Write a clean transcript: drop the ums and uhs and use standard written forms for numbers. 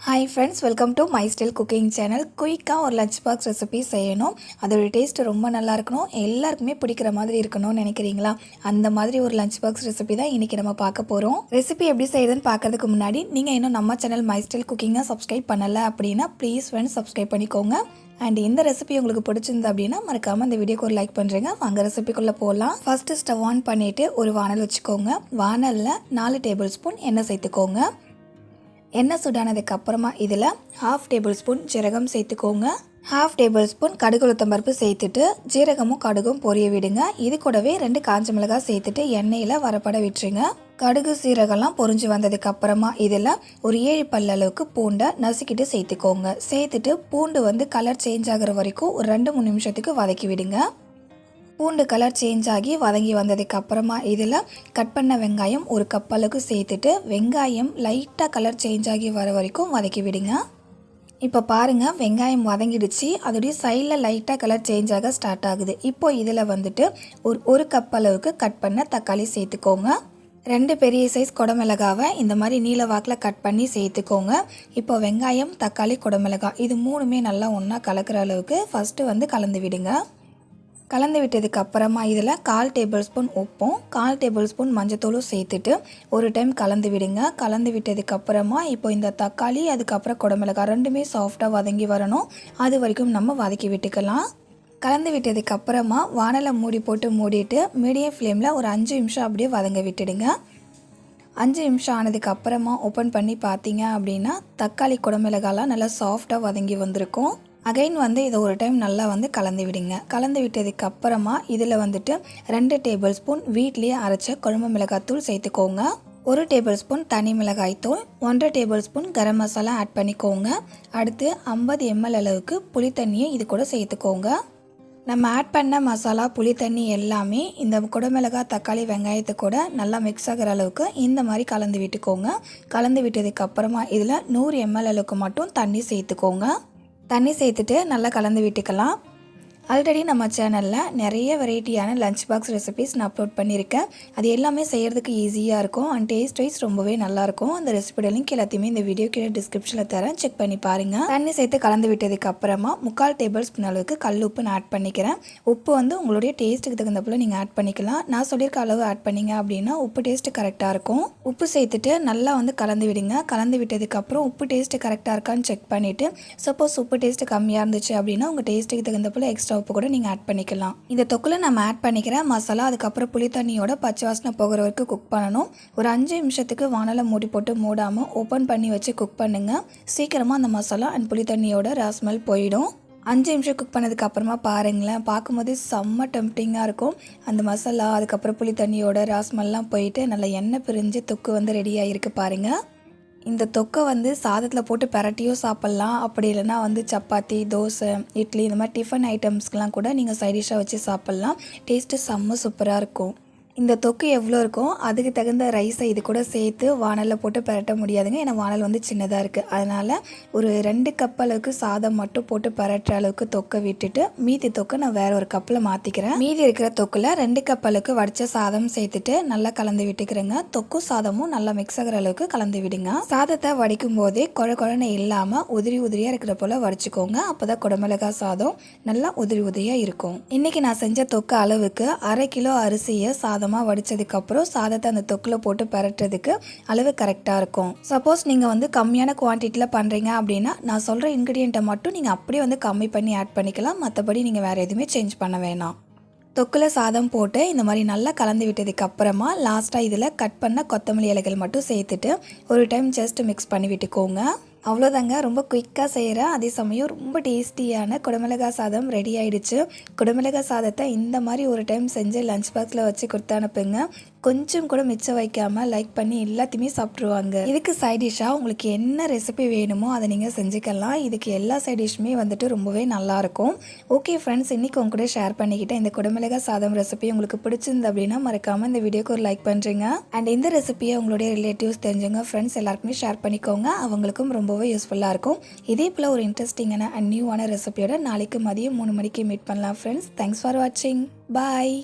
Hi friends, welcome to my style cooking channel. குயிக்காக ஒரு lunch box recipe செய்யணும். அதோட டேஸ்ட் ரொம்ப நல்லா இருக்கணும், எல்லாருக்குமே பிடிக்கிற மாதிரி இருக்கணும்னு நினைக்கிறீங்களா? அந்த மாதிரி ஒரு லஞ்ச் பாக்ஸ் ரெசிபி தான் இன்றைக்கி நம்ம பார்க்க போகிறோம். ரெசிபி எப்படி செய்யுதுன்னு பார்க்கறதுக்கு முன்னாடி நீங்கள் இன்னும் நம்ம சேனல் மை ஸ்டைல் குக்கிங்கை சப்ஸ்கிரைப் பண்ணலை அப்படின்னா ப்ளீஸ் ஃப்ரெண்ட்ஸ் சப்ஸ்கிரைப் பண்ணிக்கோங்க. அண்ட் இந்த ரெசிபி உங்களுக்கு பிடிச்சிருந்தது அப்படின்னா மறக்காமல் இந்த வீடியோக்கு ஒரு லைக் பண்ணுறேங்க. அங்கே ரெசிபிக்குள்ளே போகலாம். ஃபஸ்ட்டு ஸ்டவ் ஆன் பண்ணிவிட்டு ஒரு வானல் வச்சுக்கோங்க. வானலில் 4 டேபிள் ஸ்பூன் எண்ணெய் சேர்த்துக்கோங்க. எண்ணெய் சூடானதுக்கு அப்புறமா இதில் 1/2 டேபிள் ஸ்பூன் ஜீரகம் சேர்த்துக்கோங்க. 1/2 டேபிள் ஸ்பூன் கடுகு உளுத்தம்பருப்பு சேர்த்துட்டு ஜீரகமும் கடுகும் பொரிய விடுங்க. இது கூடவே 2 காஞ்ச மிளகாய் சேர்த்துட்டு எண்ணெயில் வரப்பட விட்டுருங்க. கடுகு சீரகம்லாம் பொரிஞ்சு வந்ததுக்கு அப்புறமா இதில் ஒரு 7 பல் அளவுக்கு பூண்டை நசுக்கிட்டு சேர்த்துக்கோங்க. சேர்த்துட்டு பூண்டு கலர் சேஞ்ச் ஆகிற வரைக்கும் ஒரு 2-3 நிமிஷத்துக்கு வதக்கி விடுங்க. பூண்டு கலர் சேஞ்ச் ஆகி வதங்கி வந்ததுக்கு அப்புறமா இதில் கட் பண்ண வெங்காயம் 1 கப் அளவுக்கு சேர்த்துட்டு வெங்காயம் லைட்டாக கலர் சேஞ்ச் ஆகி வர வரைக்கும் வதக்கி விடுங்க. இப்போ பாருங்கள், வெங்காயம் வதங்கிடுச்சு. அதோடைய சைடில் லைட்டாக கலர் சேஞ்ச் ஆக ஸ்டார்ட் ஆகுது. இப்போ இதில் ஒரு கப் அளவுக்கு கட் பண்ண தக்காளி சேர்த்துக்கோங்க. 2 பெரிய சைஸ் குடமிளகாவை இந்த மாதிரி நீல வாக்கில் கட் பண்ணி சேர்த்துக்கோங்க. இப்போ வெங்காயம், தக்காளி, குடமிளகாய் இது 3மே நல்லா ஒன்றா கலக்கிற அளவுக்கு ஃபஸ்ட்டு கலந்து விடுங்க. கலந்து விட்டதுக்கு அப்புறமா இதில் 1/4 டேபிள் ஸ்பூன் உப்பும் 1/4 டேபிள் ஸ்பூன் மஞ்சத்தூளும் சேர்த்துட்டு ஒரு டைம் கலந்து விடுங்க. கலந்து விட்டதுக்கு அப்புறமா இப்போ இந்த தக்காளி அதுக்கப்புறம் குடமிளகாய் 2மே சாஃப்டாக வதங்கி வரணும். அது வரைக்கும் நம்ம வதக்கி விட்டுக்கலாம். கலந்து விட்டதுக்கு அப்புறமா வானலை மூடி போட்டு மூடிட்டு மீடியம் ஃப்ளேமில் ஒரு 5 நிமிஷம் அப்படியே வதங்க விட்டுடுங்க. 5 நிமிஷம் ஆனதுக்கு அப்புறமா ஓப்பன் பண்ணி பார்த்தீங்க அப்படின்னா தக்காளி குடமிளகாலாம் நல்லா சாஃப்டாக வதங்கி வந்திருக்கும். அகைன் இதை ஒரு டைம் நல்லா கலந்து விடுங்க. கலந்து விட்டதுக்கு அப்புறமா இதில் 2 டேபிள் ஸ்பூன் வீட்லேயே அரைச்ச குழம்பு மிளகாய்த்தூள் சேர்த்துக்கோங்க. 1 டேபிள் ஸ்பூன் தனி மிளகாய் தூள், 1/2 table spoon garam masala add பண்ணிக்கோங்க. அடுத்து 50 ml அளவுக்கு புளி தண்ணியை இது கூட சேர்த்துக்கோங்க. நம்ம ஆட் பண்ண மசாலா, புளி தண்ணி எல்லாமே இந்த குடமிளகாய், தக்காளி, வெங்காயத்தை கூட நல்லா மிக்ஸ் ஆகிற அளவுக்கு இந்த மாதிரி கலந்து விட்டுக்கோங்க. கலந்து விட்டதுக்கு அப்புறமா இதில் 100 ml அளவுக்கு மட்டும் தண்ணி சேர்த்துக்கோங்க. தண்ணி சேர்த்துட்டு நல்லா கலந்து விட்டுக்கலாம். ஆல்ரெடி நம்ம சேனலில் நிறைய வெரைட்டியான லஞ்ச் பாக்ஸ் ரெசிபிஸ் நான் அப்லோட் பண்ணியிருக்கேன். அது எல்லாமே செய்கிறதுக்கு ஈஸியாக இருக்கும் அண்ட் டேஸ்ட் வைஸ் ரொம்பவே நல்லாயிருக்கும். அந்த ரெசிபியோட லிங்க் எல்லாத்தையுமே இந்த வீடியோ கீழே டிஸ்கிரிப்ஷனில் தரேன், செக் பண்ணி பாருங்கள். தண்ணி சேர்த்து கலந்து விட்டதுக்கு அப்புறமா 3/4 டேபிள் ஸ்பூன் அளவுக்கு கல் உப்பு நான் ஆட் பண்ணிக்கிறேன். உப்பு உங்களுடைய டேஸ்ட்டுக்கு தகுந்த போல் நீங்கள் ஆட் பண்ணிக்கலாம். நான் சொல்லியிருக்க அளவு ஆட் பண்ணிங்க அப்படின்னா உப்பு டேஸ்ட்டு கரெக்டாக இருக்கும். உப்பு சேர்த்துட்டு நல்லா கலந்து விடுங்க. கலந்து விட்டதுக்கப்புறம் உப்பு டேஸ்ட்டு கரெக்டாக இருக்கான்னு செக் பண்ணிவிட்டு சப்போஸ் உப்பு டேஸ்ட்டு கம்மியாக இருந்துச்சு அப்படின்னா உங்கள் டேஸ்ட்டுக்கு தகுந்த போல் எக்ஸ்ட்ரா உப்பு கூட நீங்கள் ஆட் பண்ணிக்கலாம். இந்த தொக்கில் நம்ம ஆட் பண்ணிக்கிற மசாலா அதுக்கப்புறம் புளி தண்ணியோட பச்சை வாசனை போகிற வரைக்கும் குக் பண்ணணும். ஒரு 5 நிமிஷத்துக்கு வானலை மூடி போட்டு மூடாமல் ஓப்பன் பண்ணி வச்சு குக் பண்ணுங்கள். சீக்கிரமாக அந்த மசாலா அண்ட் புளி தண்ணியோட ராஸ்மெல் போயிடும். 5 நிமிஷம் குக் பண்ணதுக்கு அப்புறமா பாருங்களேன், பார்க்கும்போது செம்ம டெம்ப்டிங்காக இருக்கும். அந்த மசாலா அதுக்கப்புறம் புளி தண்ணியோட ராஸ்மெல்லாம் போயிட்டு நல்லா எண்ணெய் பிரிஞ்சு தொக்கு ரெடியாக இருக்குது பாருங்கள். இந்த தொக்கை சாதத்தில் போட்டு பிரட்டியும் சாப்பிட்லாம். அப்படி இல்லைனா சப்பாத்தி, தோசை, இட்லி இந்த மாதிரி டிஃபன் ஐட்டம்ஸ்க்கெலாம் கூட நீங்கள் சைடிஷ்ஷாக வச்சு சாப்பிட்லாம். டேஸ்ட்டு செம்ம சூப்பராக இருக்கும். இந்த தொக்கு எவ்வளோ இருக்கும் அதுக்கு தகுந்த ரைஸை இது கூட சேர்த்து வானலில் போட்டு பரட்ட முடியாதுங்க. ஏன்னா வானல் சின்னதாக இருக்குது. அதனால் ஒரு 2 கப் அளவுக்கு சாதம் மட்டும் போட்டு பரட்டுற அளவுக்கு தொக்கை விட்டுட்டு மீதி தொக்கை நான் வேற ஒரு கப்பில் மாற்றிக்கிறேன். மீதி இருக்கிற தொக்கில் 2 கப் அளவுக்கு வடித்த சாதம் சேர்த்துட்டு நல்லா கலந்து விட்டுக்கிறேங்க. தொக்கும் சாதமும் நல்லா மிக்ஸ் ஆகிற அளவுக்கு கலந்து விடுங்க. சாதத்தை வடிக்கும் போதே குழன்னு இல்லாமல் உதிரியாக இருக்கிற போல் வடிச்சுக்கோங்க. அப்போ தான் குடமிளகாய் சாதம் நல்லா உதிரியாக இருக்கும். இன்றைக்கி நான் செஞ்ச தொக்கு அளவுக்கு 1/2 கிலோ அரிசியை சாதம் வடிச்சதுக்கப்புறம் சாதத்தை அந்த தொக்கில் போட்டு பரட்டுறதுக்கு அளவு கரெக்டாக இருக்கும். சப்போஸ் நீங்கள் கம்மியான குவான்டிட்டியில் பண்ணுறீங்க அப்படின்னா நான் சொல்கிற இன்க்ரீடியண்ட்டை மட்டும் நீங்கள் அப்படியே கம்மி பண்ணி ஆட் பண்ணிக்கலாம். மற்றபடி நீங்கள் வேறு எதுவுமே சேஞ்ச் பண்ண வேணாம். தொக்கில் சாதம் போட்டு இந்த மாதிரி நல்லா கலந்து விட்டதுக்கு அப்புறமா லாஸ்ட்டாக இதில் கட் பண்ண கொத்தமல்லி இலைகள் மட்டும் சேர்த்துட்டு ஒரு டைம் ஜஸ்ட் மிக்ஸ் பண்ணி விட்டுக்கோங்க. அவ்வளோதாங்க, ரொம்ப குயிக்காக செய்கிற அதே சமயம் ரொம்ப டேஸ்டியான குடமிளகாய் சாதம் ரெடி ஆகிடுச்சு. குடமிளகாய் சாதத்தை இந்த மாதிரி ஒரு டைம் செஞ்சு லஞ்ச் பாக்ஸில் வச்சு கொடுத்து அனுப்புங்க. கொஞ்சம் கூட மிச்சம் வைக்காமல் லைக் பண்ணி எல்லாத்தையுமே சாப்பிட்ருவாங்க. இதுக்கு சைட் டிஷ்ஷாக உங்களுக்கு என்ன ரெசிபி வேணுமோ அதை நீங்கள் செஞ்சுக்கலாம். இதுக்கு எல்லா சைட் டிஷ்ஷுமே ரொம்பவே நல்லாயிருக்கும். ஓகே ஃப்ரெண்ட்ஸ், இன்றைக்கி உங்க கூட ஷேர் பண்ணிக்கிட்டேன் இந்த குடமிளகாய் சாதம் ரெசிபி உங்களுக்கு பிடிச்சிருந்து அப்படின்னா மறக்காமல் இந்த வீடியோக்கு ஒரு லைக் பண்ணுறீங்க. அண்ட் இந்த ரெசிபியை உங்களுடைய ரிலேட்டிவ்ஸ் தெரிஞ்சவங்க ஃப்ரெண்ட்ஸ் எல்லாருக்குமே ஷேர் பண்ணிக்கோங்க. அவங்களுக்கும் ரொம்பவே யூஸ்ஃபுல்லாக இருக்கும். இதே போல் ஒரு இன்ட்ரெஸ்டிங்கான அண்ட் நியூவான ரெசிபியோட நாளைக்கு மதியம் 3 மணிக்கு மீட் பண்ணலாம் ஃப்ரெண்ட்ஸ். தேங்க்ஸ் ஃபார் வாட்சிங். பாய்.